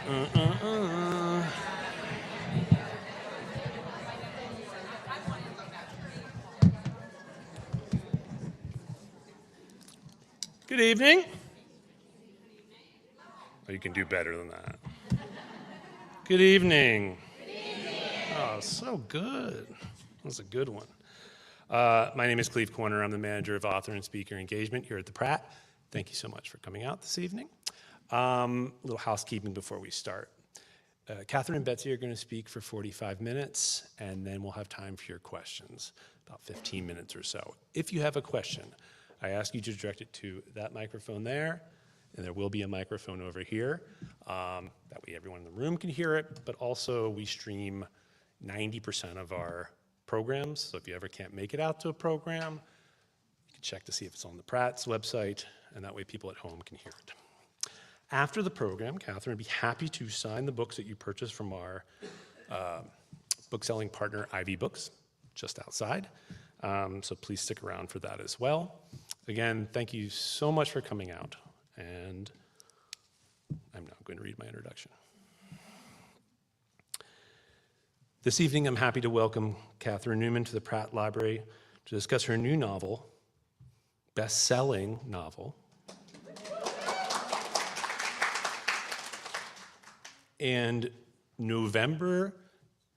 Good evening. Oh, you can do better than that. Good evening. Good evening. Oh, so good. That was a good one. My name is Cleve Corner. I'm the manager of author and speaker engagement here at the Pratt. Thank you so much for coming out this evening. A little housekeeping before we start. Catherine and Betsy are going to speak for 45 minutes, and then we'll have time for your questions, about 15 minutes or so. If you have a question, I ask you to direct it to that microphone there, and there will be a microphone over here. That way everyone in the room can hear it, but also we stream 90% of our programs, so if you ever can't make it out to a program, you can check to see if it's on the Pratt's website, and that way people at home can hear it. After the program, Catherine would be happy to sign the books that you purchased from our book-selling partner, Ivy Books, just outside. So please stick around for that as well. Again, thank you so much for coming out, and I'm now going to read my introduction. This evening, I'm happy to welcome Catherine Newman to the Pratt Library to discuss her new novel, best-selling novel, and November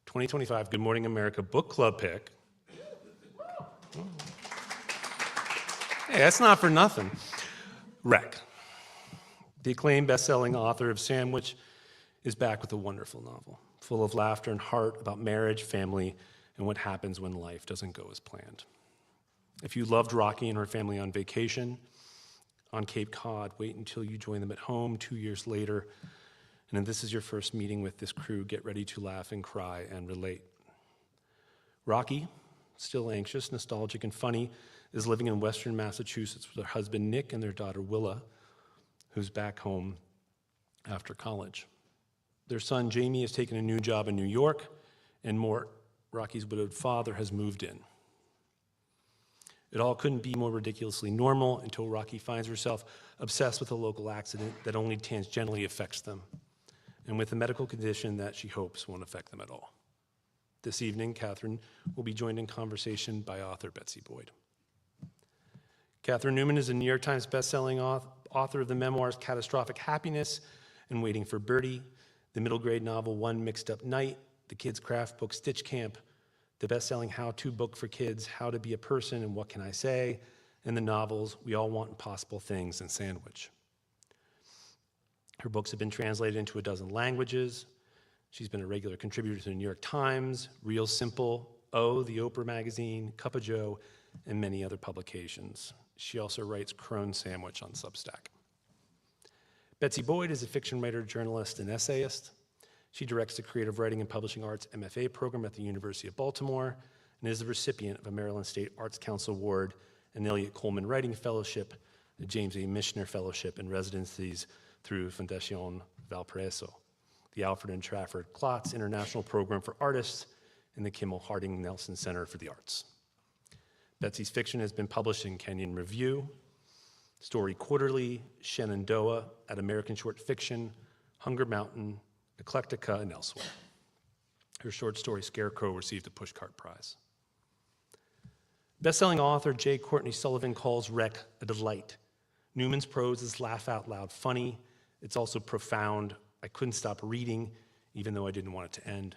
2025 Good Morning America Book Club pick. Hey, that's not for nothing. Wreck. The acclaimed best-selling author of Sandwich is back with a wonderful novel, full of laughter and heart about marriage, family, and what happens when life doesn't go as planned. If you loved Rocky and her family on vacation on Cape Cod, wait until you join them at home 2 years later. And if this is your first meeting with this crew, get ready to laugh and cry and relate. Rocky, still anxious, nostalgic, and funny, is living in Western Massachusetts with her husband Nick and their daughter Willa, who's back home after college. Their son Jamie has taken a new job in New York, and Mort, Rocky's widowed father, has moved in. It all couldn't be more ridiculously normal until Rocky finds herself obsessed with a local accident that only tangentially affects them, and with a medical condition that she hopes won't affect them at all. This evening, Catherine will be joined in conversation by author Betsy Boyd. Catherine Newman is a New York Times bestselling author of the memoirs Catastrophic Happiness and Waiting for Birdie, the middle grade novel One Mixed Up Night, the kids' craft book Stitch Camp, the bestselling how-to book for kids, How to Be a Person and What Can I Say, and the novels We All Want Impossible Things and Sandwich. Her books have been translated into a dozen languages. She's been a regular contributor to the New York Times, Real Simple, O, the Oprah magazine, Cup of Joe, and many other publications. She also writes Crone Sandwich on Substack. Betsy Boyd is a fiction writer, journalist, and essayist. She directs the Creative Writing and Publishing Arts MFA program at the University of Baltimore and is the recipient of a Maryland State Arts Council Award, an Elliott Coleman Writing Fellowship, a James A. Michener Fellowship, and residencies through Fundación Valparaiso, the Alfred and Trafford Klotz International Program for Artists, and the Kimmel Harding Nelson Center for the Arts. Betsy's fiction has been published in Kenyon Review, Story Quarterly, Shenandoah, at American Short Fiction, Hunger Mountain, Eclectica, and elsewhere. Her short story, Scarecrow, received a Pushcart Prize. Bestselling author J. Courtney Sullivan calls Wreck a delight. Newman's prose is laugh-out-loud funny. It's also profound. I couldn't stop reading, even though I didn't want it to end.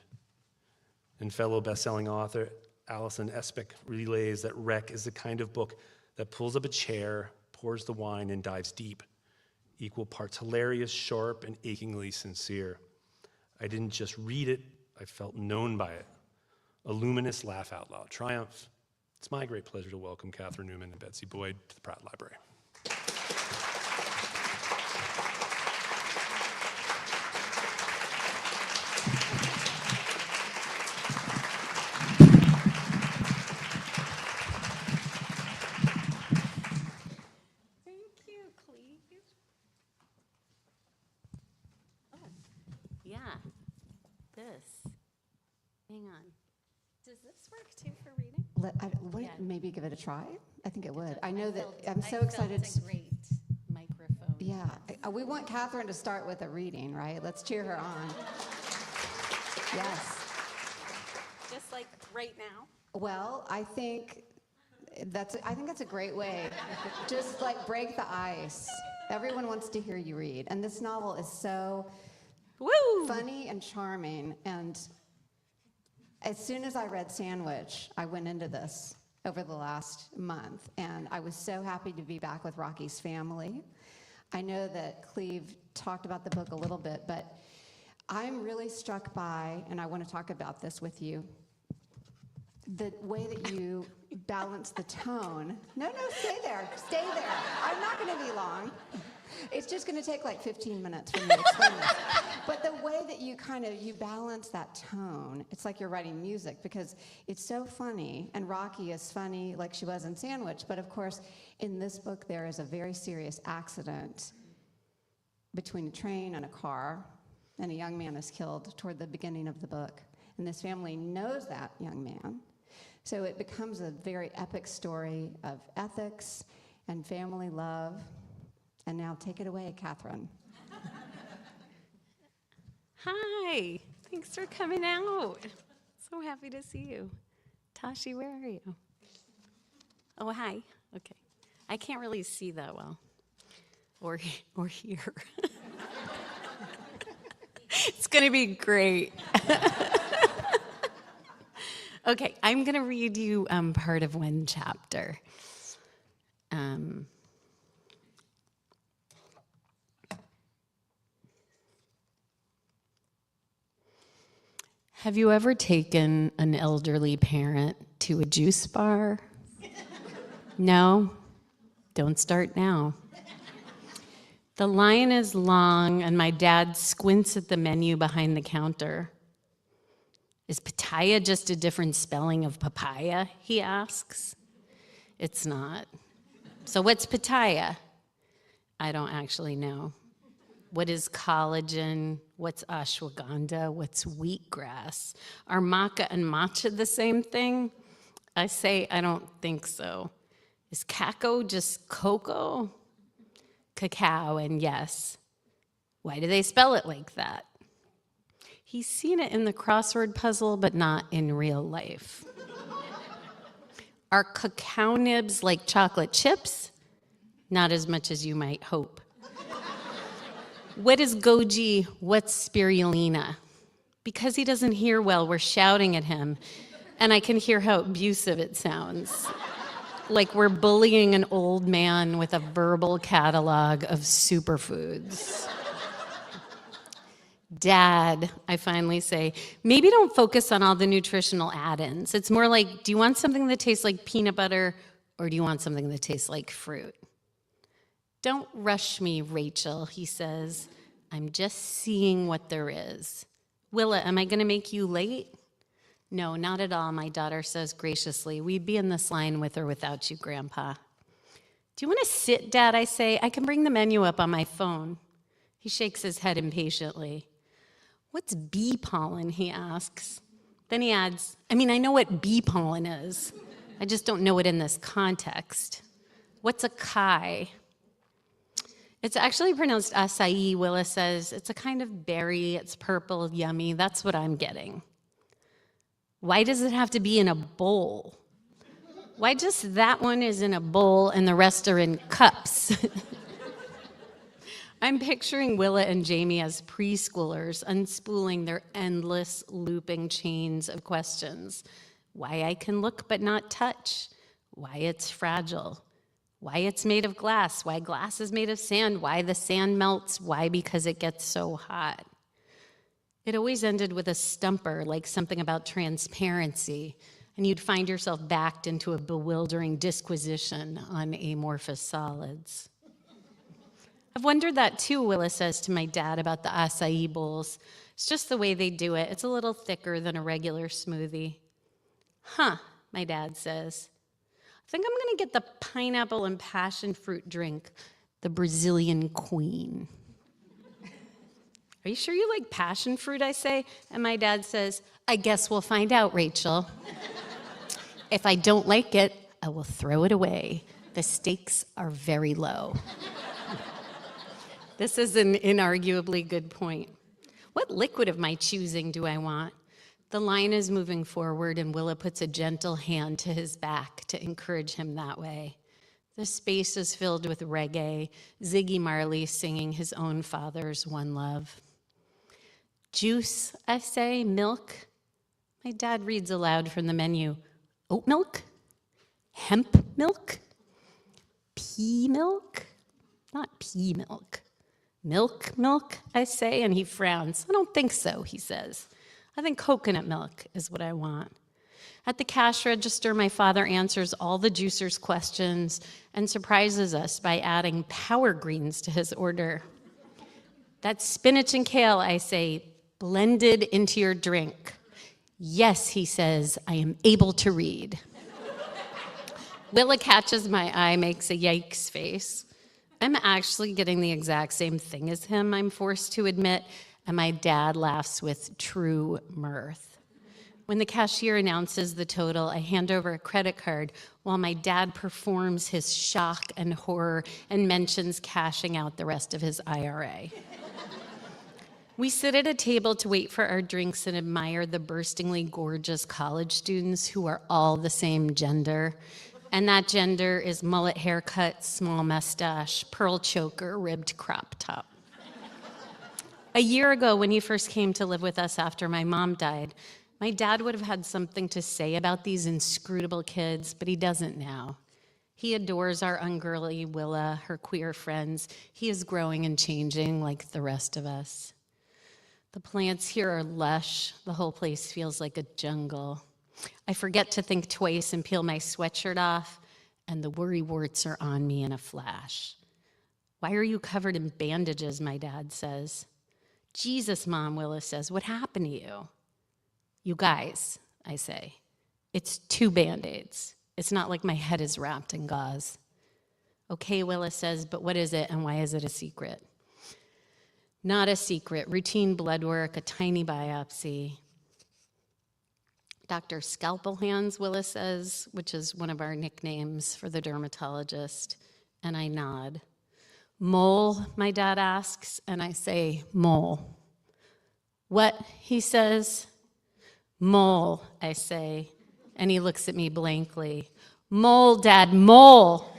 And fellow bestselling author Alison Espick relays that Wreck is the kind of book that pulls up a chair, pours the wine, and dives deep. Equal parts hilarious, sharp, and achingly sincere. I didn't just read it, I felt known by it. A luminous laugh-out-loud triumph. It's my great pleasure to welcome Catherine Newman and Betsy Boyd to the Pratt Library. Hang on. Does this work too for reading? Maybe give it a try. I think it would. I know that I'm so excited. It's a great microphone. Yeah, we want Catherine to start with a reading, right? Let's cheer her on. Yes. Just like right now. Well, I think that's a great way. Just like break the ice. Everyone wants to hear you read, and this novel is so funny and charming. And as soon as I read Sandwich, I went into this over the last month, and I was so happy to be back with Rocky's family. I know that Cleve talked about the book a little bit, but I'm really struck by, and I want to talk about this with you, the way that you balance the tone. No, stay there. Stay there. I'm not going to be long. It's just going to take like 15 minutes for me to explain this. But the way that you balance that tone, it's like you're writing music, because it's so funny, and Rocky is funny like she was in Sandwich, but of course, in this book, there is a very serious accident between a train and a car, and a young man is killed toward the beginning of the book. And this family knows that young man. So it becomes a very epic story of ethics and family love. And now take it away, Catherine. Hi. Thanks for coming out. So happy to see you. Tashi, where are you? Oh, hi. Okay. I can't really see that well. Or hear. It's going to be great. Okay, I'm going to read you part of one chapter. Have you ever taken an elderly parent to a juice bar? No? Don't start now. The line is long, and my dad squints at the menu behind the counter. Is pitaya just a different spelling of papaya, he asks. It's not. So what's pitaya? I don't actually know. What is collagen? What's ashwagandha? What's wheatgrass? Are maca and matcha the same thing? I say I don't think so. Is kako just cocoa? Cacao, and yes. Why do they spell it like that? He's seen it in the crossword puzzle, but not in real life. Are cacao nibs like chocolate chips? Not as much as you might hope. What is goji? What's spirulina? Because he doesn't hear well, we're shouting at him, and I can hear how abusive it sounds. Like we're bullying an old man with a verbal catalog of superfoods. Dad, I finally say, maybe don't focus on all the nutritional add-ins. It's more like, do you want something that tastes like peanut butter, or do you want something that tastes like fruit? Don't rush me, Rachel, he says. I'm just seeing what there is. Willa, am I going to make you late? No, not at all, my daughter says graciously. We'd be in this line with or without you, Grandpa. Do you want to sit, Dad, I say? I can bring the menu up on my phone. He shakes his head impatiently. What's bee pollen, he asks. Then he adds, I know what bee pollen is. I just don't know it in this context. What's a kai? It's actually pronounced acai, Willa says. It's a kind of berry. It's purple, yummy. That's what I'm getting. Why does it have to be in a bowl? Why just that one is in a bowl and the rest are in cups? I'm picturing Willa and Jamie as preschoolers unspooling their endless looping chains of questions. Why I can look but not touch. Why it's fragile. Why it's made of glass. Why glass is made of sand. Why the sand melts. Why because it gets so hot. It always ended with a stumper, like something about transparency, and you'd find yourself backed into a bewildering disquisition on amorphous solids. I've wondered that too, Willa says to my dad about the acai bowls. It's just the way they do it. It's a little thicker than a regular smoothie. Huh, my dad says. I think I'm going to get the pineapple and passion fruit drink, the Brazilian Queen. Are you sure you like passion fruit, I say? And my dad says, I guess we'll find out, Rachel. If I don't like it, I will throw it away. The stakes are very low. This is an inarguably good point. What liquid of my choosing do I want? The line is moving forward, and Willa puts a gentle hand to his back to encourage him that way. The space is filled with reggae, Ziggy Marley singing his own father's One Love. Juice, I say, milk. My dad reads aloud from the menu. Oat milk? Hemp milk? Pea milk? Not pea milk. Milk, I say, and he frowns. I don't think so, he says. I think coconut milk is what I want. At the cash register, my father answers all the juicer's questions and surprises us by adding power greens to his order. That's spinach and kale, I say, blended into your drink. Yes, he says, I am able to read. Willa catches my eye, makes a yikes face. I'm actually getting the exact same thing as him, I'm forced to admit, and my dad laughs with true mirth. When the cashier announces the total, I hand over a credit card while my dad performs his shock and horror and mentions cashing out the rest of his IRA. We sit at a table to wait for our drinks and admire the burstingly gorgeous college students who are all the same gender. And that gender is mullet haircut, small mustache, pearl choker, ribbed crop top. A year ago, when he first came to live with us after my mom died, my dad would have had something to say about these inscrutable kids, but he doesn't now. He adores our ungirly Willa, her queer friends. He is growing and changing like the rest of us. The plants here are lush. The whole place feels like a jungle. I forget to think twice and peel my sweatshirt off, and the worry warts are on me in a flash. Why are you covered in bandages, my dad says. Jesus, Mom, Willa says, what happened to you? You guys, I say, it's 2 Band-Aids. It's not like my head is wrapped in gauze. Okay, Willa says, but what is it and why is it a secret? Not a secret. Routine blood work, a tiny biopsy. Dr. Scalpel Hands, Willa says, which is one of our nicknames for the dermatologist, and I nod. Mole, my dad asks, and I say, mole. What, he says. Mole, I say, and he looks at me blankly. Mole, Dad, mole.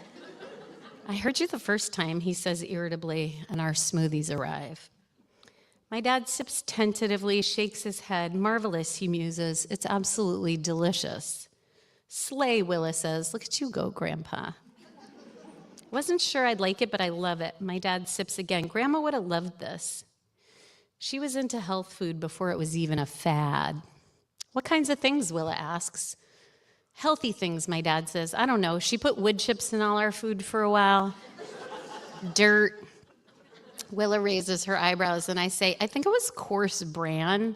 I heard you the first time, he says irritably, and our smoothies arrive. My dad sips tentatively, shakes his head. Marvelous, he muses. It's absolutely delicious. Slay, Willa says. Look at you go, Grandpa. Wasn't sure I'd like it, but I love it. My dad sips again. Grandma would have loved this. She was into health food before it was even a fad. What kinds of things, Willa asks. Healthy things, my dad says. I don't know. She put wood chips in all our food for a while. Dirt. Willa raises her eyebrows, and I say, I think it was coarse bran,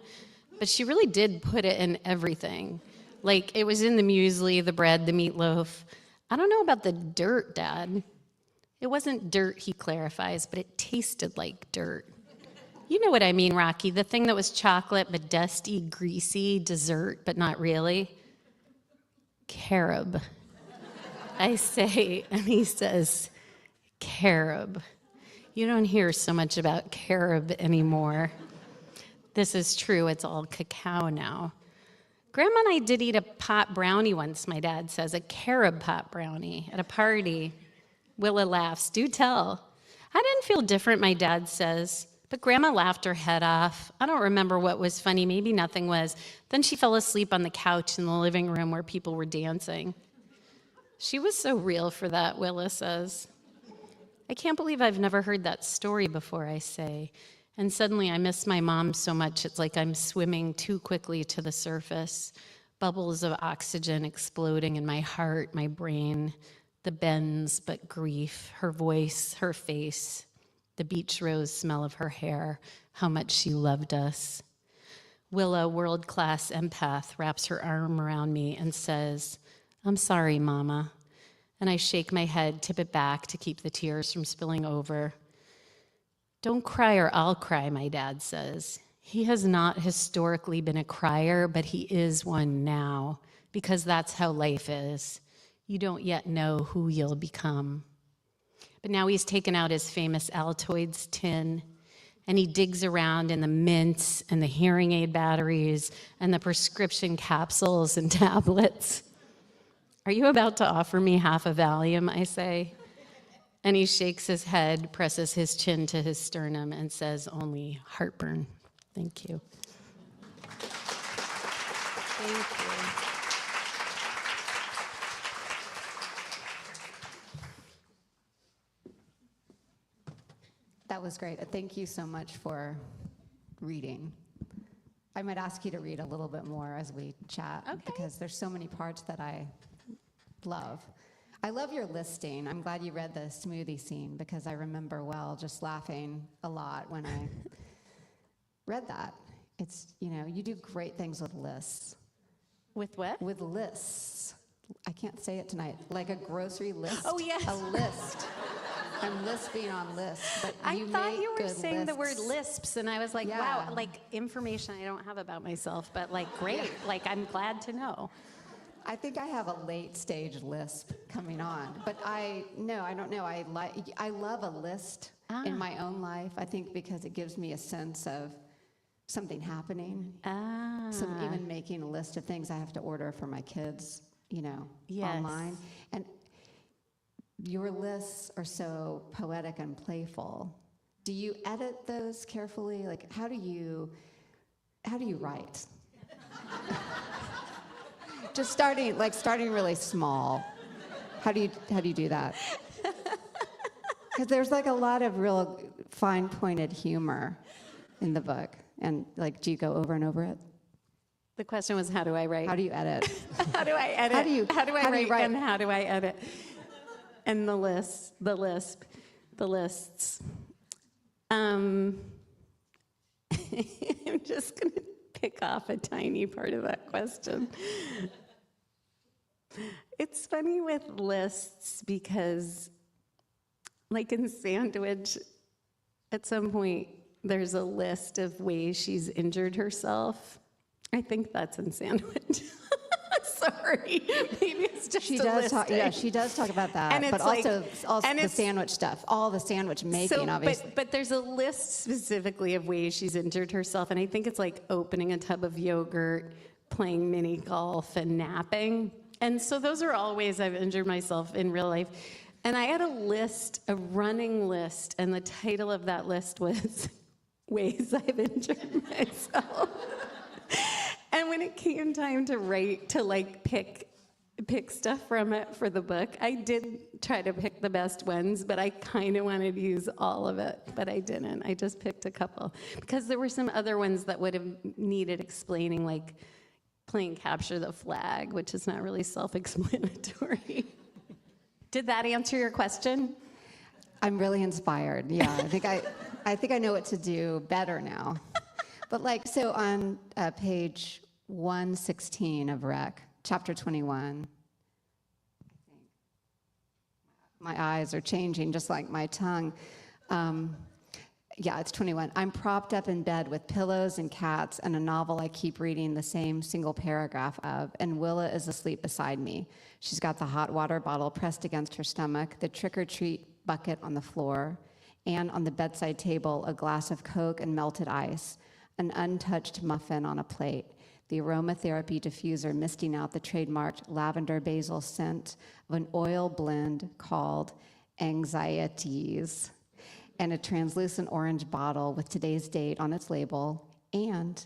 but she really did put it in everything. Like, it was in the muesli, the bread, the meatloaf. I don't know about the dirt, Dad. It wasn't dirt, he clarifies, but it tasted like dirt. You know what I mean, Rocky, the thing that was chocolate, but dusty, greasy, dessert, but not really. Carob, I say, and he says, carob. You don't hear so much about carob anymore. This is true, it's all cacao now. Grandma and I did eat a pot brownie once, my dad says, a carob pot brownie at a party. Willa laughs, do tell. I didn't feel different, my dad says, but Grandma laughed her head off. I don't remember what was funny, maybe nothing was. Then she fell asleep on the couch in the living room where people were dancing. She was so real for that, Willa says. I can't believe I've never heard that story before, I say. And suddenly I miss my mom so much, it's like I'm swimming too quickly to the surface. Bubbles of oxygen exploding in my heart, my brain, the bends but grief, her voice, her face, the beach rose smell of her hair, how much she loved us. Willa, world-class empath, wraps her arm around me and says, I'm sorry, Mama. And I shake my head, tip it back to keep the tears from spilling over. Don't cry or I'll cry, my dad says. He has not historically been a crier, but he is one now, because that's how life is. You don't yet know who you'll become. But now he's taken out his famous Altoids tin, and he digs around in the mints and the hearing aid batteries and the prescription capsules and tablets. Are you about to offer me half a Valium, I say? And he shakes his head, presses his chin to his sternum, and says only heartburn. Thank you. Thank you. That was great. Thank you so much for reading. I might ask you to read a little bit more as we chat, Okay. because there's so many parts that I love. I love your listing. I'm glad you read the smoothie scene, because I remember well just laughing a lot when I read that. It's, you do great things with lists. With what? With lists. I can't say it tonight. Like a grocery list. Oh, yes. A list. I'm lisping on lists, but I you thought make you were good saying the word lists. lisps, and I was like, Yeah. wow, like information I don't have about myself, but like, great. Like, I'm glad to know. I think I have a late stage lisp coming on, but I don't know. I love a list in my own life. I think because it gives me a sense of something happening. So even making a list of things I have to order for my kids, Yes. online. And your lists are so poetic and playful. Do you edit those carefully? Like, how do you write? Just starting really small. How do you do that? Because there's like a lot of real fine-pointed humor in the book. And like, do you go over and over it? The question was, how do I write? How do you edit? How do I edit? How do you write, write? and how do I edit? And the lists. I'm just going to pick off a tiny part of that question. It's funny with lists because, like in Sandwich, at some point, there's a list of ways she's injured herself. I think that's in Sandwich. Sorry, maybe it's just She a does talk. listing. Yeah, she does talk about that. And but it's like- also and the it's- sandwich stuff, all the sandwich making, obviously. But there's a list specifically of ways she's injured herself, and I think it's like opening a tub of yogurt, playing mini golf, and napping. And so those are all ways I've injured myself in real life. And I had a running list, and the title of that list was Ways I've Injured Myself. And when it came time to write, to like pick stuff from it for the book, I did try to pick the best ones, but I kind of wanted to use all of it, but I didn't. I just picked a couple because there were some other ones that would have needed explaining, like playing capture the flag, which is not really self-explanatory. Did that answer your question? I'm really inspired. Yeah, I think I know what to do better now. But like, so on page 116 of Rec, chapter 21, my eyes are changing just like my tongue. Yeah, it's 21. I'm propped up in bed with pillows and cats and a novel I keep reading the same single paragraph of, and Willa is asleep beside me. She's got the hot water bottle pressed against her stomach, the trick-or-treat bucket on the floor, and on the bedside table, a glass of Coke and melted ice, an untouched muffin on a plate, the aromatherapy diffuser misting out the trademarked lavender basil scent of an oil blend called Anxieties, and a translucent orange bottle with today's date on its label, and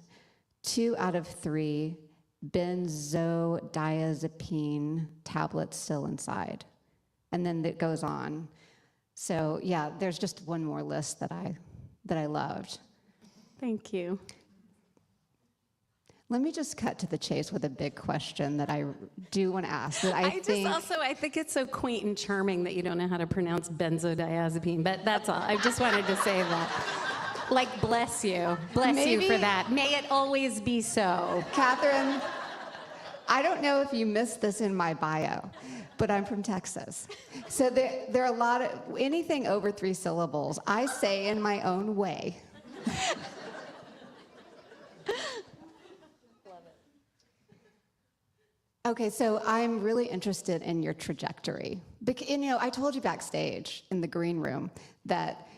2 out of 3 benzodiazepine tablets still inside. And then it goes on. So yeah, there's just one more list that I loved. Thank you. Let me just cut to the chase with a big question that I do want to ask. That I think it's so quaint and charming that you don't know how to pronounce benzodiazepine, but that's all. I just wanted to say that. Like, bless you. Bless you for that. May it always be so. Catherine, I don't know if you missed this in my bio, but I'm from Texas. So there are a lot of, anything over 3 syllables, I say in my own way. Okay, so I'm really interested in your trajectory I told you backstage in the green room that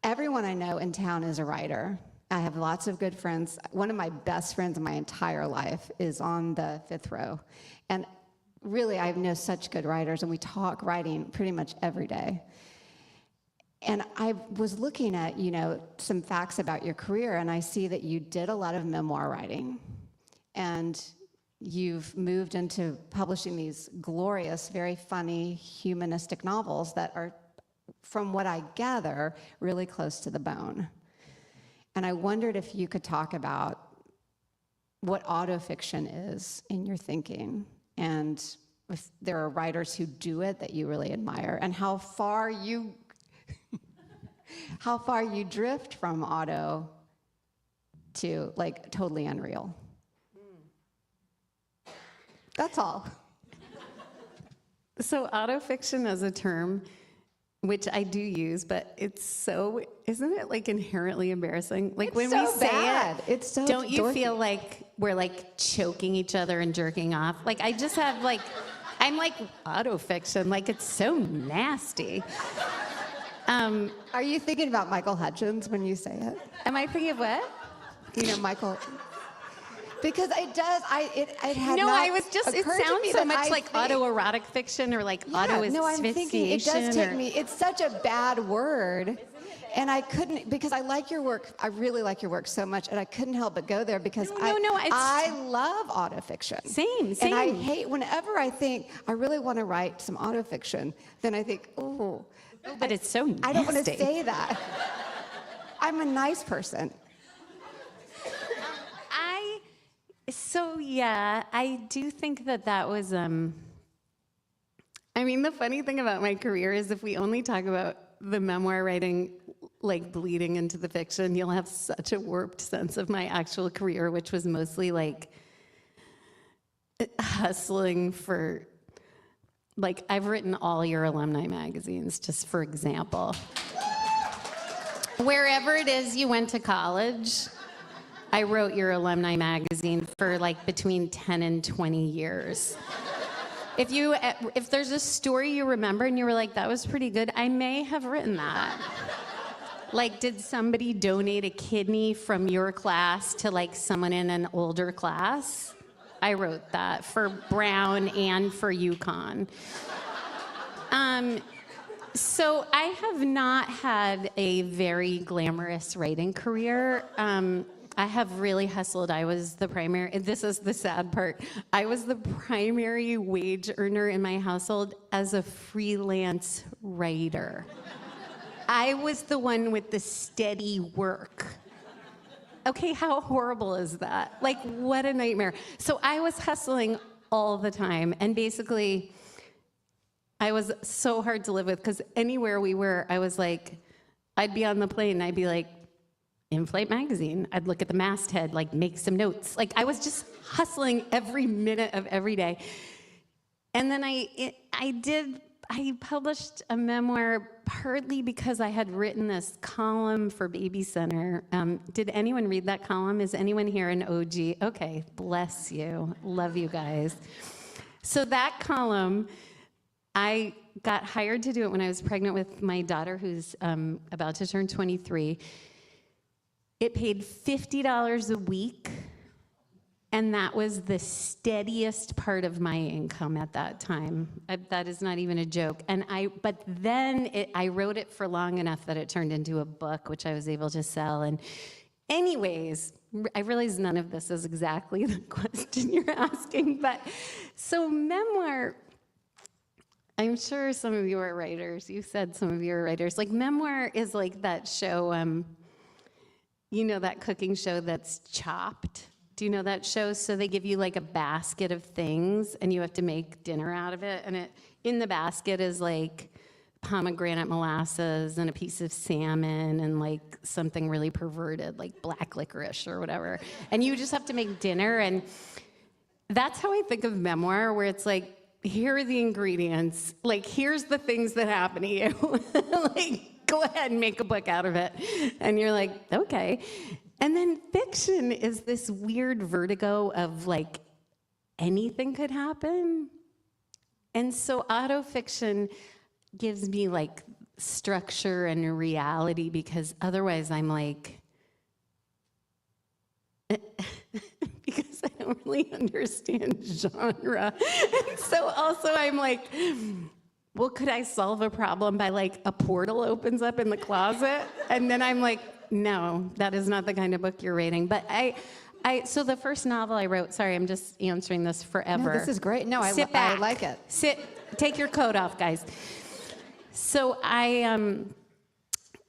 everyone I know in town is a writer. I have lots of good friends. One of my best friends in my entire life is on the 5th row. And really, I know such good writers, and we talk writing pretty much every day. And I was looking at, some facts about your career, and I see that you did a lot of memoir writing. And you've moved into publishing these glorious, very funny, humanistic novels that are, from what I gather, really close to the bone. And I wondered if you could talk about what autofiction is in your thinking, and if there are writers who do it that you really admire, and how far you drift from auto to like totally unreal. That's all. So autofiction as a term, which I do use, but isn't it like inherently embarrassing? Like when we say it, it's so don't you dorky. feel like we're like choking each other and jerking off? Like I just have like, I'm like autofiction, like it's so nasty. Are you thinking about Michael Hutchins when you say it? Am I thinking of what? Michael. Because it does. It had No, not I was just. It occurred to sounds me so that much I like think- autoerotic fiction or like auto asphyxiation. No, I'm thinking it does take me. It's such a bad word, and I couldn't because I like your work. I really like your work so much, and I couldn't help but go there because I love autofiction. Same. And I hate whenever I think I really want to write some autofiction. Then I think, oh, but it's so nasty. I don't want to say that. I'm a nice person. I do think that was, I mean, the funny thing about my career is if we only talk about the memoir writing, like bleeding into the fiction, you'll have such a warped sense of my actual career, which was mostly like hustling for, like, I've written all your alumni magazines, just for example. Wherever it is you went to college, I wrote your alumni magazine for like between 10 and 20 years. If there's a story you remember and you were like, that was pretty good, I may have written that. Like, did somebody donate a kidney from your class to like someone in an older class? I wrote that for Brown and for UConn. So I have not had a very glamorous writing career. I have really hustled. I was the primary, and this is the sad part, I was the primary wage earner in my household as a freelance writer. I was the one with the steady work. Okay, how horrible is that? Like, what a nightmare. So I was hustling all the time, and basically, I was so hard to live with, because anywhere we were, I was like, I'd be on the plane, and I'd be like, in-flight magazine. I'd look at the masthead, like make some notes. Like I was just hustling every minute of every day. And then I published a memoir partly because I had written this column for Baby Center. Did anyone read that column? Is anyone here an OG? Okay, bless you. Love you guys. So that column, I got hired to do it when I was pregnant with my daughter, who's about to turn 23. It paid $50 a week, and that was the steadiest part of my income at that time. That is not even a joke. But then I wrote it for long enough that it turned into a book, which I was able to sell. And anyways, I realize none of this is exactly the question you're asking, but so memoir, I'm sure some of you are writers. You said some of you are writers. Like memoir is like that show, you know that cooking show that's Chopped? Do you know that show? So they give you like a basket of things and you have to make dinner out of it. And in the basket is like pomegranate molasses and a piece of salmon and like something really perverted, like black licorice or whatever. And you just have to make dinner. And that's how I think of memoir, where it's like, here are the ingredients. Like, here's the things that happen to you. Like, go ahead and make a book out of it. And you're like, okay. And then fiction is this weird vertigo of like anything could happen. And so autofiction gives me like structure and reality, because otherwise I'm like, because I don't really understand genre. And so also I'm like, well, could I solve a problem by like a portal opens up in the closet? And then I'm like, no, that is not the kind of book you're reading. But so the first novel I wrote, sorry, I'm just answering this forever. No, this is great. No, Sit I back. like it. Take your coat off, guys. So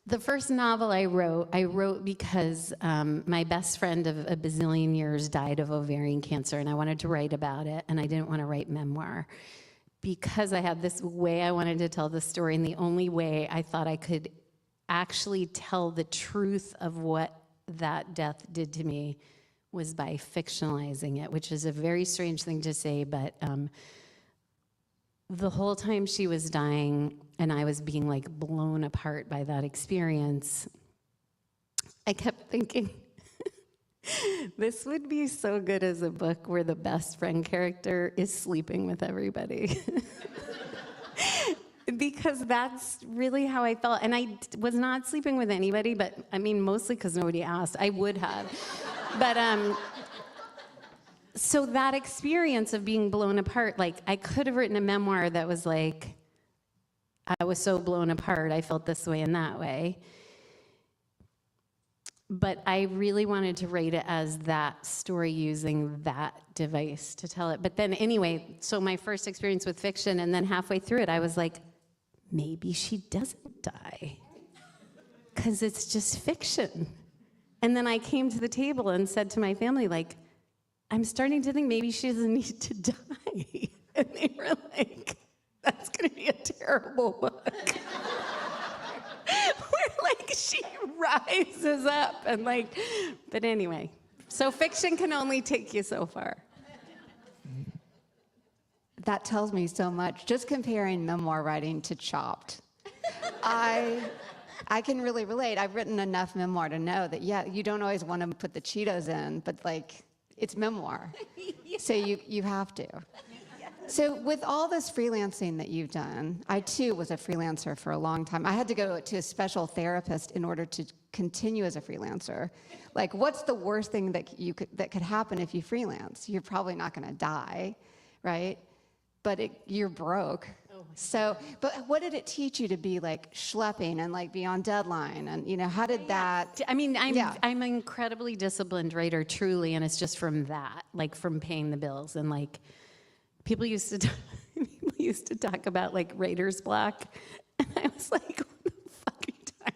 the first novel I wrote because my best friend of a bazillion years died of ovarian cancer, and I wanted to write about it, and I didn't want to write memoir because I had this way I wanted to tell the story, and the only way I thought I could actually tell the truth of what that death did to me was by fictionalizing it, which is a very strange thing to say, but the whole time she was dying and I was being like blown apart by that experience, I kept thinking, this would be so good as a book where the best friend character is sleeping with everybody. Because that's really how I felt. And I was not sleeping with anybody, but I mean, mostly because nobody asked. I would have. But so that experience of being blown apart, like I could have written a memoir that was like, I was so blown apart, I felt this way and that way. But I really wanted to write it as that story using that device to tell it. But then anyway, so my first experience with fiction, and then halfway through it, I was like, maybe she doesn't die, because it's just fiction. And then I came to the table and said to my family, like, I'm starting to think maybe she doesn't need to die. And they were like, that's going to be a terrible book. Where like she rises up and like, but anyway, so fiction can only take you so far. That tells me so much. Just comparing memoir writing to Chopped. I can really relate. I've written enough memoir to know that, yeah, you don't always want to put the Cheetos in, but like, it's memoir. Yeah. So you have to. Yeah. So with all this freelancing that you've done, I too was a freelancer for a long time. I had to go to a special therapist in order to continue as a freelancer. Like, what's the worst thing that could happen if you freelance? You're probably not going to die, right? But you're broke. So, but what did it teach you to be like schlepping and like be on deadline? And, you know, how did that? I mean, I'm an incredibly disciplined writer, truly, and it's just from that, like from paying the bills. And like, people used to talk about like writer's block. And I was like, what the fuck are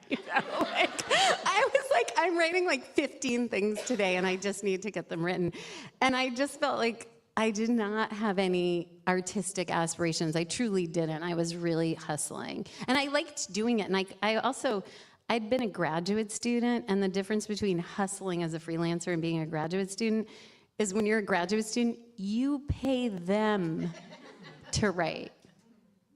you talking about? Like, I was like, I'm writing like 15 things today and I just need to get them written. And I just felt like, I did not have any artistic aspirations. I truly didn't. I was really hustling. And I liked doing it. And I'd been a graduate student, and the difference between hustling as a freelancer and being a graduate student is when you're a graduate student, you pay them to write.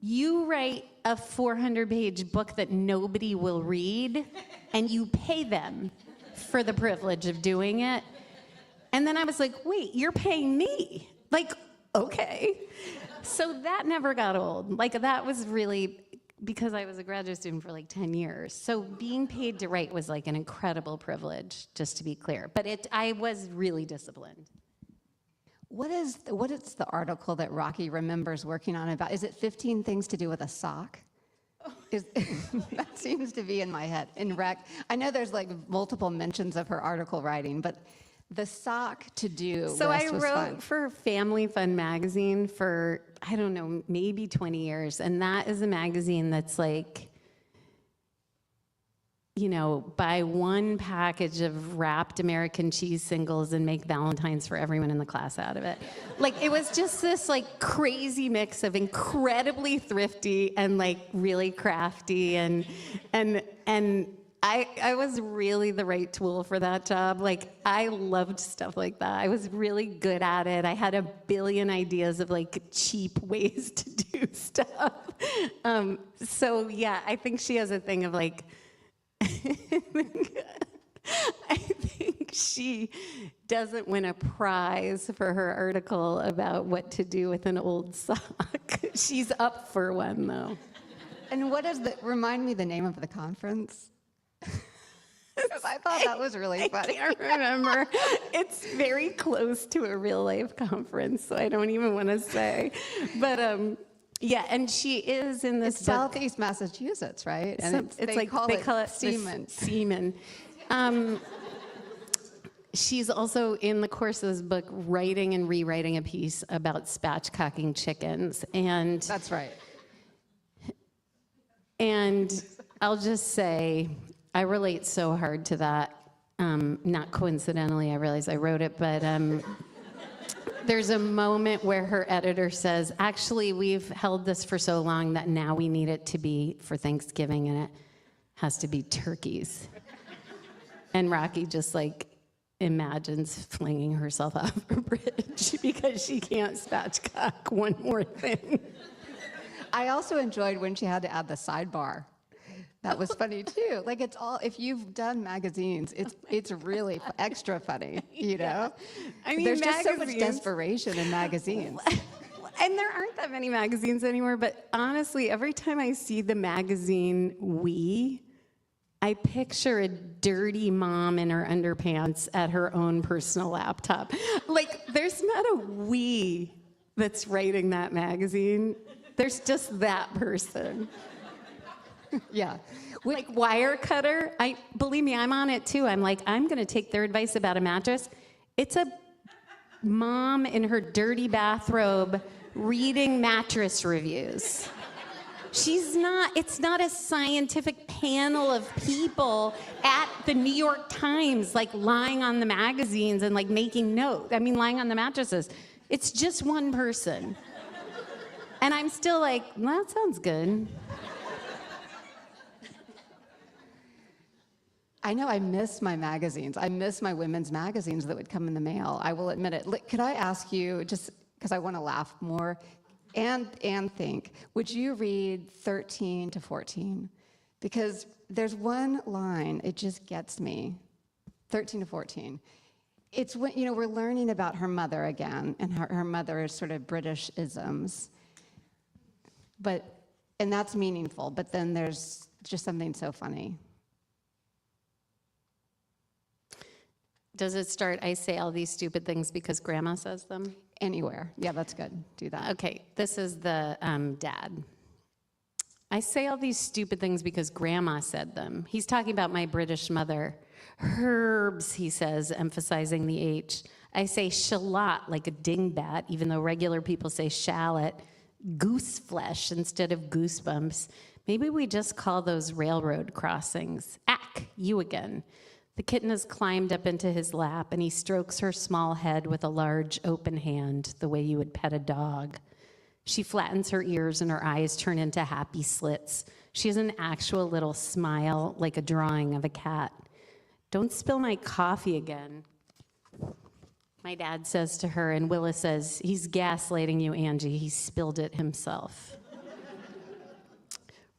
You write a 400-page book that nobody will read, and you pay them for the privilege of doing it. And then I was like, wait, you're paying me. Like, okay. So that never got old. Like, that was really, because I was a graduate student for like 10 years. So being paid to write was like an incredible privilege, just to be clear. But I was really disciplined. What is the article that Rocky remembers working on about? Is it 15 things to do with a sock? That seems to be in my head. In rec, I know there's like multiple mentions of her article writing, but the sock to do. So I wrote for Family Fun magazine for, I don't know, maybe 20 years. And that is a magazine that's like, you know, buy one package of wrapped American cheese singles and make Valentines for everyone in the class out of it. Like, it was just this like crazy mix of incredibly thrifty and like really crafty and I was really the right tool for that job. Like, I loved stuff like that. I was really good at it. I had a billion ideas of like cheap ways to do stuff. So yeah, I think she has a thing of like, I think she doesn't win a prize for her article about what to do with an old sock. She's up for one, though. And remind me the name of the conference? Because I thought that was really funny. I can't remember. It's very close to a real life conference, so I don't even want to say. But yeah, and she is in this It's book. Southeast Massachusetts, right? And They call it semen. Semen. She's also, in the course of this book, writing and rewriting a piece about spatchcocking chickens. And That's right. And I'll just say, I relate so hard to that. Not coincidentally, I realize I wrote it, but there's a moment where her editor says, actually, we've held this for so long that now we need it to be for Thanksgiving, and it has to be turkeys. And Rocky just imagines flinging herself off a bridge because she can't spatchcock one more thing. I also enjoyed when she had to add the sidebar. That was funny too. It's all, if you've done magazines, it's really extra funny, you know? I mean, there's just so much magazines- desperation in magazines. And there aren't that many magazines anymore, but honestly, every time I see the magazine We, I picture a dirty mom in her underpants at her own personal laptop. There's not a we that's writing that magazine. There's just that person. Yeah. Wire cutter. Believe me, I'm on it too. I'm going to take their advice about a mattress. It's a mom in her dirty bathrobe reading mattress reviews. It's not a scientific panel of people at the New York Times, lying on the magazines and making notes. Lying on the mattresses. It's just one person. And I'm still well, that sounds good. I know I miss my magazines. I miss my women's magazines that would come in the mail. I will admit it. Could I ask you, just because I want to laugh more and think, would you read 13 to 14? Because there's one line, it just gets me. 13 to 14. It's when, we're learning about her mother again, and her mother's sort of British isms. And that's meaningful, but then there's just something so funny. Does it start, I say all these stupid things because grandma says them? Anywhere. Yeah, that's good. Do that. Okay, this is the dad. I say all these stupid things because grandma said them. He's talking about my British mother. Herbs, he says, emphasizing the H. I say shallot like a dingbat, even though regular people say shallot. Goose flesh instead of goosebumps. Maybe we just call those railroad crossings. Ack, you again. The kitten has climbed up into his lap, and he strokes her small head with a large open hand, the way you would pet a dog. She flattens her ears, and her eyes turn into happy slits. She has an actual little smile, like a drawing of a cat. Don't spill my coffee again, my dad says to her, and Willa says, he's gaslighting you, Angie. He spilled it himself.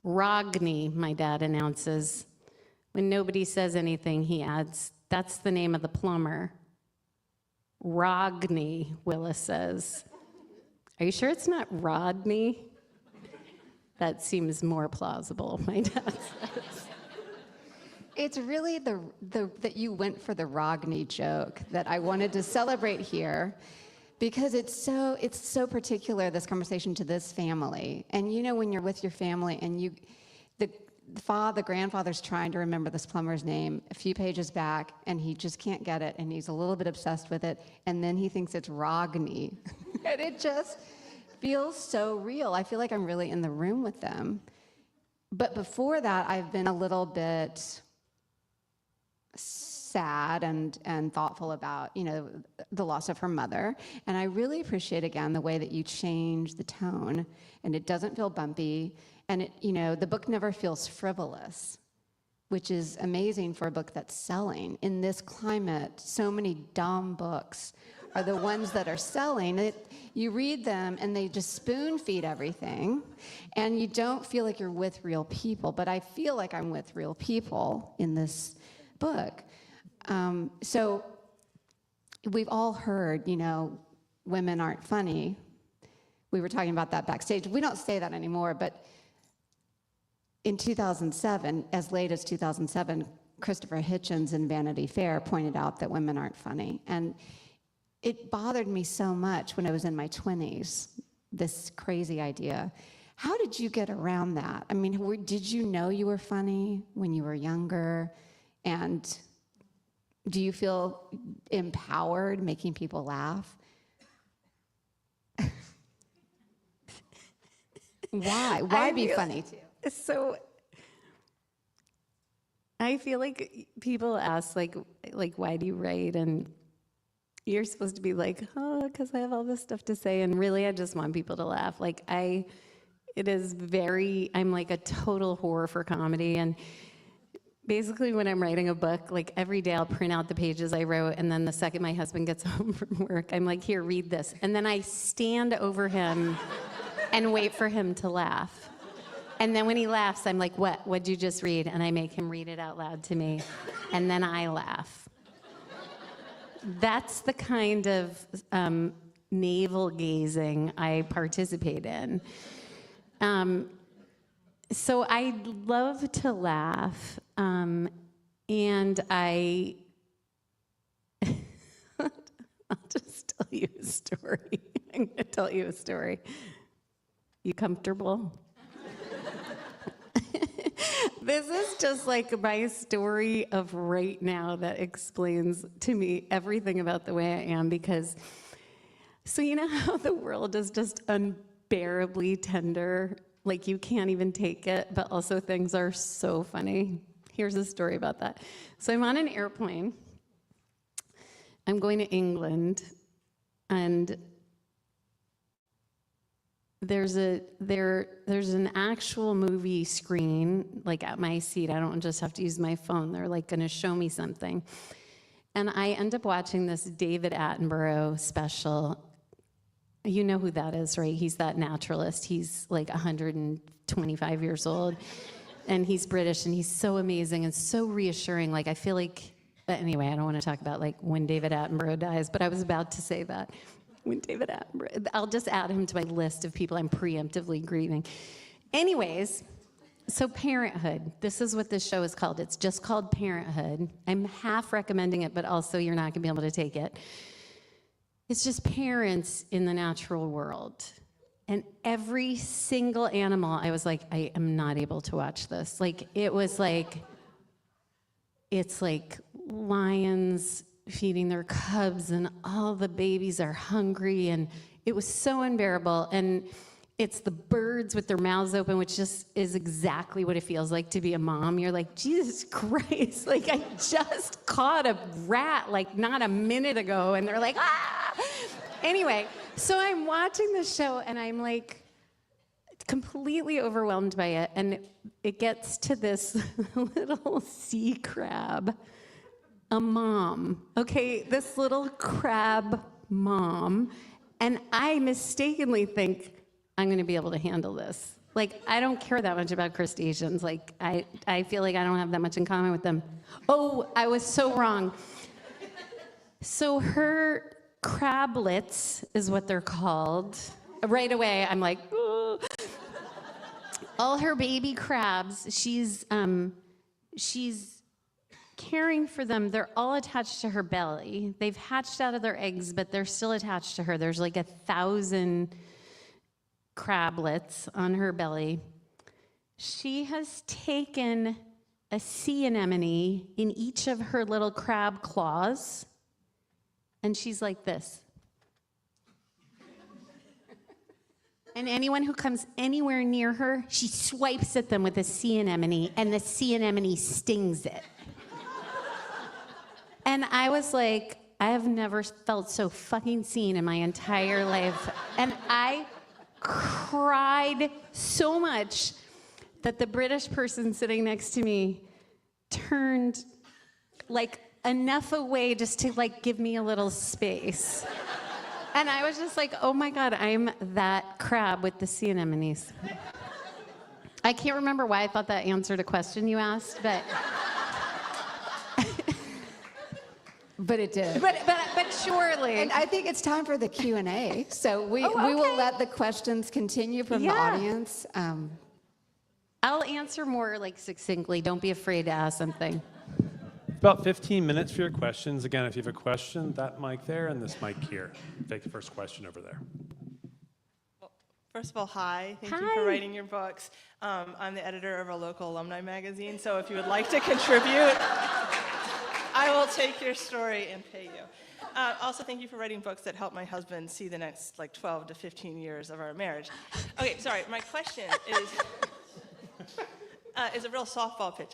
Rogni, my dad announces. When nobody says anything, he adds, that's the name of the plumber. Rogni, Willa says. Are you sure it's not Rodney? That seems more plausible, my dad says. It's really that you went for the Rogni joke that I wanted to celebrate here, because it's so particular, this conversation, to this family. And when you're with your family and the grandfather's trying to remember this plumber's name a few pages back, and he just can't get it, and he's a little bit obsessed with it, and then he thinks it's Rogni. And it just feels so real. I feel like I'm really in the room with them. But before that, I've been a little bit sad and thoughtful about, the loss of her mother. And I really appreciate, again, the way that you change the tone, and it doesn't feel bumpy. And the book never feels frivolous, which is amazing for a book that's selling. In this climate, so many dumb books are the ones that are selling. You read them and they just spoon feed everything, and you don't feel like you're with real people. But I feel like I'm with real people in this book. So we've all heard, women aren't funny, we were talking about that backstage. We don't say that anymore, but in 2007, as late as 2007, Christopher Hitchens in Vanity Fair pointed out that women aren't funny. And it bothered me so much when I was in my 20s, this crazy idea. How did you get around that? I mean, did you know you were funny when you were younger? And do you feel empowered making people laugh? Why? Why be funny too? So I feel like people ask, like, why do you write? And you're supposed to be like, oh, because I have all this stuff to say. And really, I just want people to laugh. I'm like a total whore for comedy. And basically, when I'm writing a book, like every day I'll print out the pages I wrote. And then the second my husband gets home from work, I'm like, here, read this. And then I stand over him and wait for him to laugh. And then when he laughs, I'm like, what? What'd you just read? And I make him read it out loud to me. And then I laugh. That's the kind of navel gazing I participate in. So I love to laugh. And I'll just tell you a story. I'm going to tell you a story. You comfortable? This is just like my story of right now that explains to me everything about the way I am, because, so you know how the world is just unbearably tender, like you can't even take it, but also things are so funny. Here's a story about that. So I'm on an airplane. I'm going to England, and there's an actual movie screen, like at my seat. I don't just have to use my phone. They're like going to show me something. And I end up watching this David Attenborough special. You know who that is, right? He's that naturalist. He's like 125 years old. And he's British, and he's so amazing and so reassuring. Like, I feel like, but anyway, I don't want to talk about like when David Attenborough dies, but I was about to say that. When David Attenborough, I'll just add him to my list of people I'm preemptively grieving. Anyways, so Parenthood. This is what this show is called. It's just called Parenthood. I'm half recommending it, but also you're not going to be able to take it. It's just parents in the natural world. And every single animal, I was like, I am not able to watch this. Like, it was like, it's like lions feeding their cubs, and all the babies are hungry, and it was so unbearable. And it's the birds with their mouths open, which just is exactly what it feels like to be a mom. You're like, Jesus Christ, like I just caught a rat like not a minute ago, and they're like, ah! Anyway, so I'm watching this show, and I'm like completely overwhelmed by it, and it gets to this little sea crab. A mom, okay, this little crab mom, and I mistakenly think I'm going to be able to handle this. Like, I don't care that much about crustaceans. Like, I feel like I don't have that much in common with them. Oh, I was so wrong. So her crablets is what they're called. Right away, I'm like, ooh. All her baby crabs, she's caring for them. They're all attached to her belly. They've hatched out of their eggs, but they're still attached to her. There's like 1,000 crablets on her belly. She has taken a sea anemone in each of her little crab claws, and she's like this. And anyone who comes anywhere near her, she swipes at them with a sea anemone, and the sea anemone stings it. And I was like, I have never felt so fucking seen in my entire life. And I cried so much that the British person sitting next to me turned like enough away just to like give me a little space. And I was just like, oh my God, I'm that crab with the sea anemones. I can't remember why I thought that answered a question you asked, but But it did. But surely. And I think it's time for the Q&A. So we will let the questions continue from the audience. I'll answer more like succinctly. Don't be afraid to ask something. About 15 minutes for your questions. Again, if you have a question, that mic there and this mic here. Take the first question over there. Well, first of all, hi. Thank you for writing your books. I'm the editor of our local alumni magazine, so if you would like to contribute, I will take your story and pay you. Also, thank you for writing books that help my husband see the next 12 to 15 years of our marriage. Okay, sorry. My question is a real softball pitch.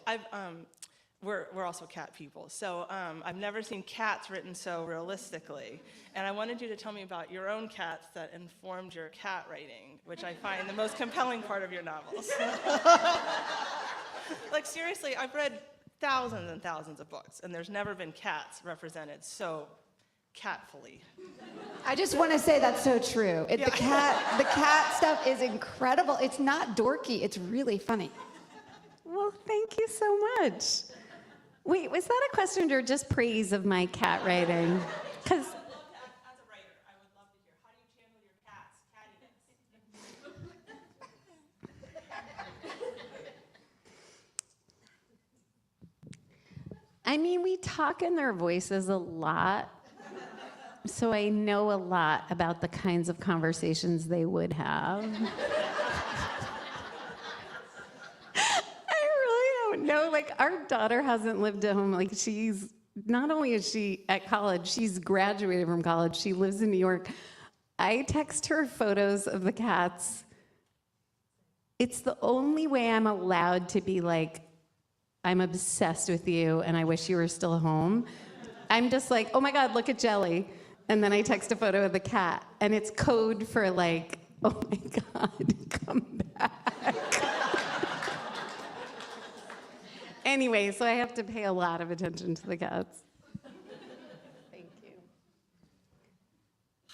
We're also cat people, so I've never seen cats written so realistically. And I wanted you to tell me about your own cats that informed your cat writing, which I find the most compelling part of your novels. Seriously, I've read thousands and thousands of books, and there's never been cats represented so catfully. I just want to say that's so true. The cat stuff is incredible. It's not dorky. It's really funny. Well, thank you so much. Wait, was that a question or just praise of my cat writing? Because As a writer, I would love to hear, how do you channel your cat's cattiness? I mean, we talk in their voices a lot, so I know a lot about the kinds of conversations they would have. No, our daughter hasn't lived at home. She's, not only is she at college, she's graduated from college. She lives in New York. I text her photos of the cats. It's the only way I'm allowed to be I'm obsessed with you and I wish you were still home. I'm just oh my God, look at Jelly. And then I text a photo of the cat. And it's code for oh my God, come back. Anyway, so I have to pay a lot of attention to the cats. Thank you.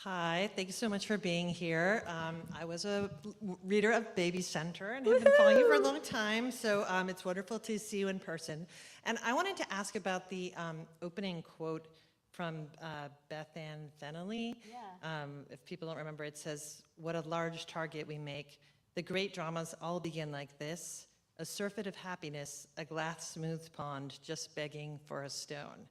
Hi, thank you so much for being here. I was a reader of Baby Center and have been following you for a long time, so it's wonderful to see you in person. And I wanted to ask about the opening quote from Beth Ann Fennelly. Yeah. If people don't remember, it says, "What a large target we make. The great dramas all begin like this. A surfeit of happiness, a glass-smooth pond, just begging for a stone."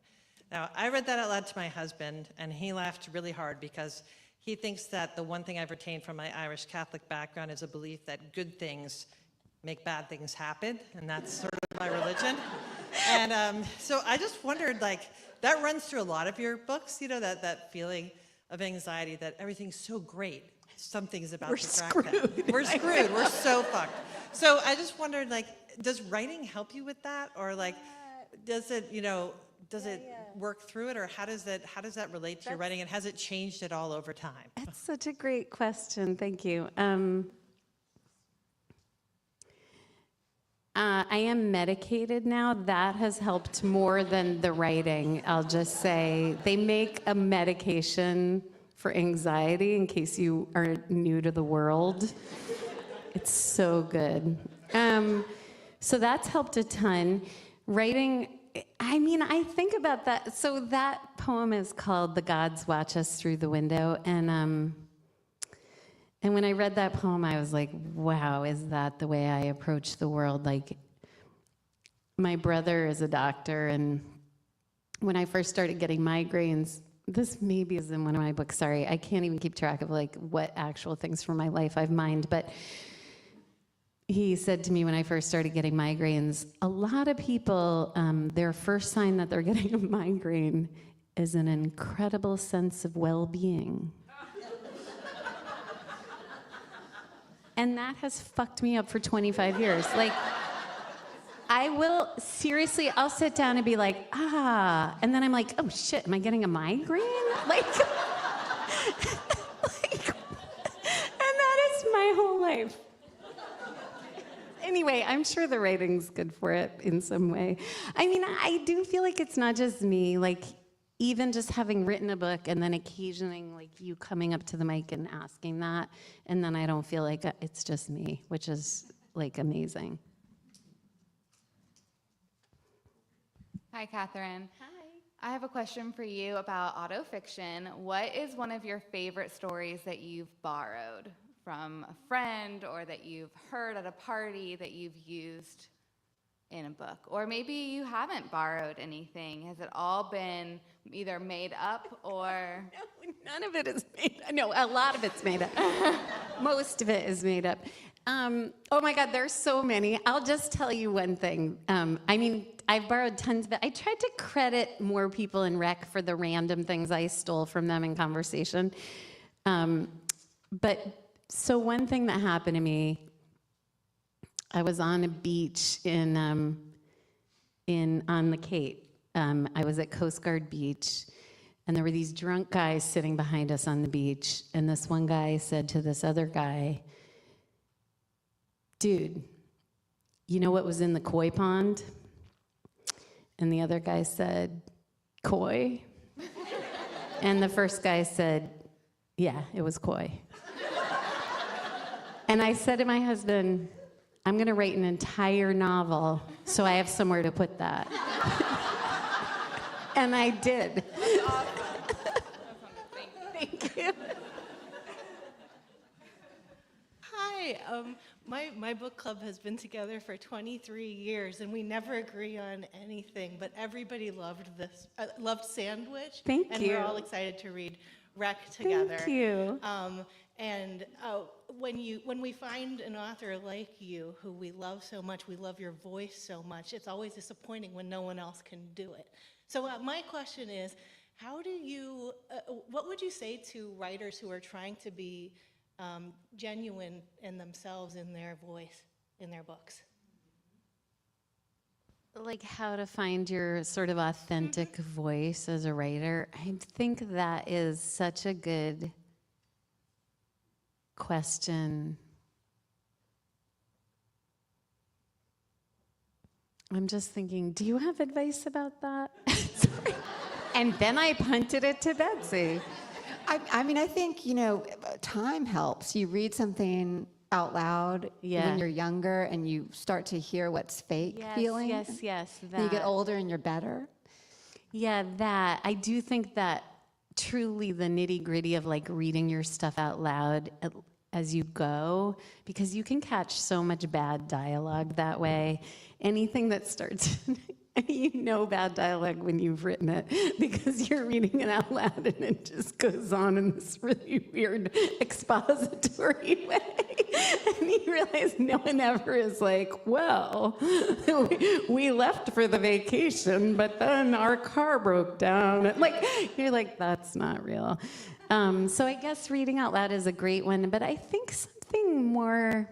Now, I read that out loud to my husband, and he laughed really hard because he thinks that the one thing I've retained from my Irish Catholic background is a belief that good things make bad things happen, and that's sort of my religion. And so I just wondered, that runs through a lot of your books, that feeling of anxiety that everything's so great, something's about to crack that. We're screwed. We're so fucked. So I just wondered, does writing help you with that, or does it, does it work through it, or how does that relate to your writing, and has it changed at all over time? That's such a great question. Thank you. I am medicated now. That has helped more than the writing. I'll just say they make a medication for anxiety in case you are new to the world. It's so good. So that's helped a ton. Writing, I think about that. So that poem is called "The Gods Watch Us Through the Window." And when I read that poem, I was like, wow, is that the way I approach the world? My brother is a doctor, and when I first started getting migraines, this maybe is in one of my books, sorry, I can't even keep track of what actual things from my life I've mined, but he said to me when I first started getting migraines, a lot of people, their first sign that they're getting a migraine is an incredible sense of well-being. And that has fucked me up for 25 years. I will, seriously, I'll sit down and be and then I'm oh shit, am I getting a migraine? And that is my whole life. Anyway, I'm sure the writing's good for it in some way. I do feel it's not just me, even just having written a book and then occasionally you coming up to the mic and asking that, and then I don't feel like it's just me, which is amazing. Hi, Catherine. I have a question for you about autofiction. What is one of your favorite stories that you've borrowed from a friend or that you've heard at a party that you've used in a book? Or maybe you haven't borrowed anything. Has it all been either made up or... No, none of it is made up. No, a lot of it's made up. Most of it is made up. Oh my God, there's so many. I'll just tell you one thing. I mean, I've borrowed tons, but I tried to credit more people in rec for the random things I stole from them in conversation. But so one thing that happened to me, I was on a beach on the Cape. I was at Coast Guard Beach, and there were these drunk guys sitting behind us on the beach, and this one guy said to this other guy, "Dude, you know what was in the koi pond?" And the other guy said, "Koi?" And the first guy said, "Yeah, it was koi." And I said to my husband, "I'm going to write an entire novel so I have somewhere to put that." And I did. That's awesome. Thank you. Hi, my book club has been together for 23 years, and we never agree on anything, but everybody loved loved Sandwich. Thank and you. we're all excited to read Wreck together. Thank you. When we find an author like you, who we love so much, we love your voice so much, it's always disappointing when no one else can do it. So my question is, what would you say to writers who are trying to be genuine in themselves, in their voice, in their books? Like how to find your sort of authentic voice as a writer. I think that is such a good question. I'm just thinking, do you have advice about that? Sorry. And then I punted it to Betsy. I mean, I think, time helps. You read something out loud when you're younger and you start to hear what's fake feeling. Yes. Then you get older and you're better. Yeah, that. I do think that truly the nitty-gritty of like reading your stuff out loud as you go, because you can catch so much bad dialogue that way. Anything that starts, bad dialogue when you've written it, because you're reading it out loud and it just goes on in this really weird expository way. And you realize no one ever is like, well, we left for the vacation, but then our car broke down. And you're like, that's not real. So I guess reading out loud is a great one, but I think something more,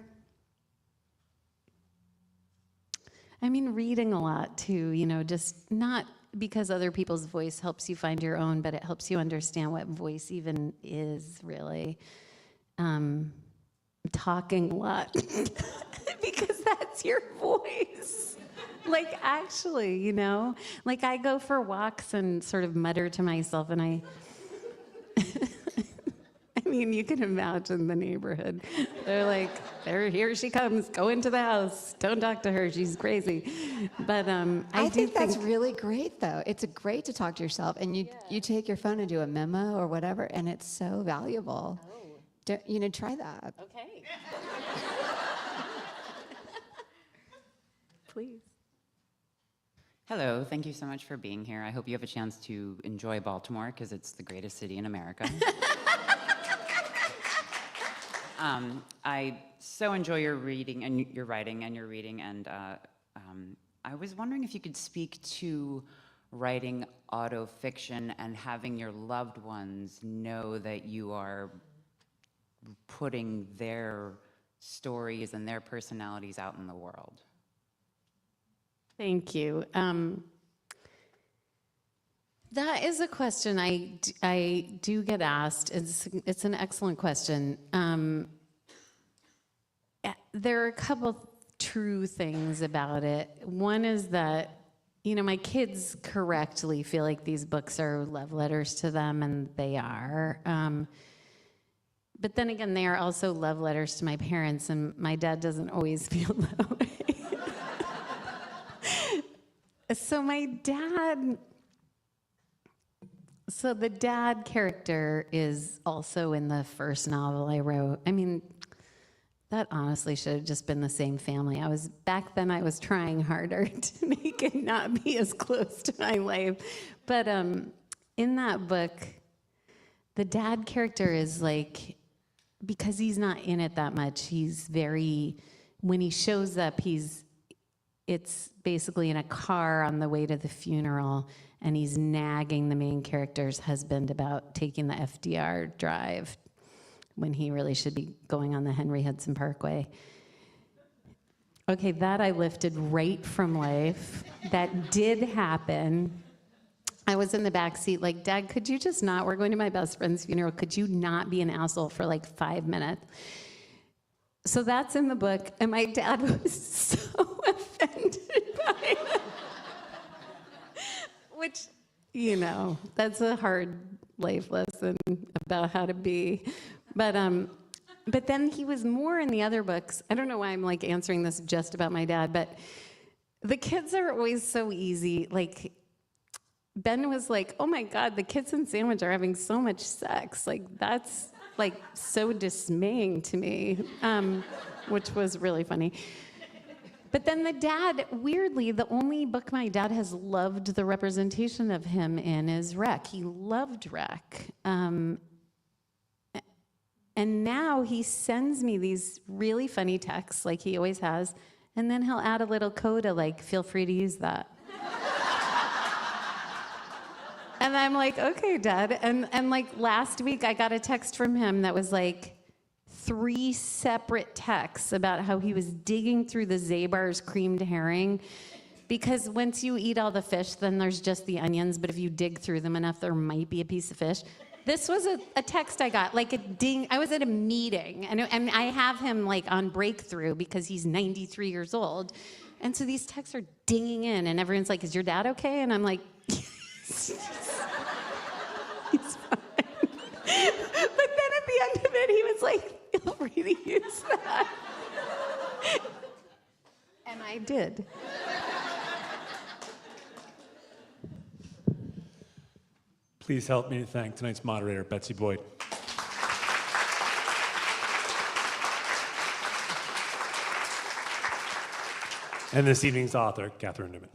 reading a lot too, just not because other people's voice helps you find your own, but it helps you understand what voice even is really. Talking a lot, because that's your voice. Actually, I go for walks and sort of mutter to myself, and you can imagine the neighborhood. They're like, here she comes, go into the house. Don't talk to her, she's crazy. But I think that's really great, though. It's great to talk to yourself, and you take your phone and do a memo or whatever, and it's so valuable. Try that. Okay. Please. Hello, thank you so much for being here. I hope you have a chance to enjoy Baltimore, because it's the greatest city in America. I so enjoy your reading and your writing and your reading, and I was wondering if you could speak to writing autofiction and having your loved ones know that you are putting their stories and their personalities out in the world. Thank you. That is a question I do get asked. It's an excellent question. There are a couple true things about it. One is that, my kids correctly feel like these books are love letters to them, and they are. But then again, they are also love letters to my parents, and my dad doesn't always feel that way. So my dad So the dad character is also in the first novel I wrote. I mean, that honestly should have just been the same family. Back then I was trying harder to make it not be as close to my life. But in that book, the dad character is like, because he's not in it that much, when he shows up, it's basically in a car on the way to the funeral, and he's nagging the main character's husband about taking the FDR drive when he really should be going on the Henry Hudson Parkway. Okay, that I lifted right from life. That did happen. I was in the back seat like, Dad, could you just not? We're going to my best friend's funeral. Could you not be an asshole for like 5 minutes? So that's in the book, and my dad was so offended by it. Which, that's a hard life lesson about how to be. But then he was more in the other books. I don't know why I'm like answering this just about my dad, but the kids are always so easy. Like, Ben was like, oh my God, the kids in Sandwich are having so much sex. Like, that's like so dismaying to me, which was really funny. But then the dad, weirdly, the only book my dad has loved the representation of him in is Rec. He loved Rec. And now he sends me these really funny texts, like he always has, and then he'll add a little coda, like, feel free to use that. And I'm like, okay, Dad. And like last week, I got a text from him that was like 3 separate texts about how he was digging through the Zabar's creamed herring, because once you eat all the fish, then there's just the onions, but if you dig through them enough, there might be a piece of fish. This was a text I got, like a ding. I was at a meeting, and I have him like on breakthrough because he's 93 years old. And so these texts are dinging in, and everyone's like, is your dad okay? And I'm like, yes. He's fine. But then at the end of it, he was like, feel free to use that. And I did. Please help me to thank tonight's moderator, Betsy Boyd. And this evening's author, Catherine Newman.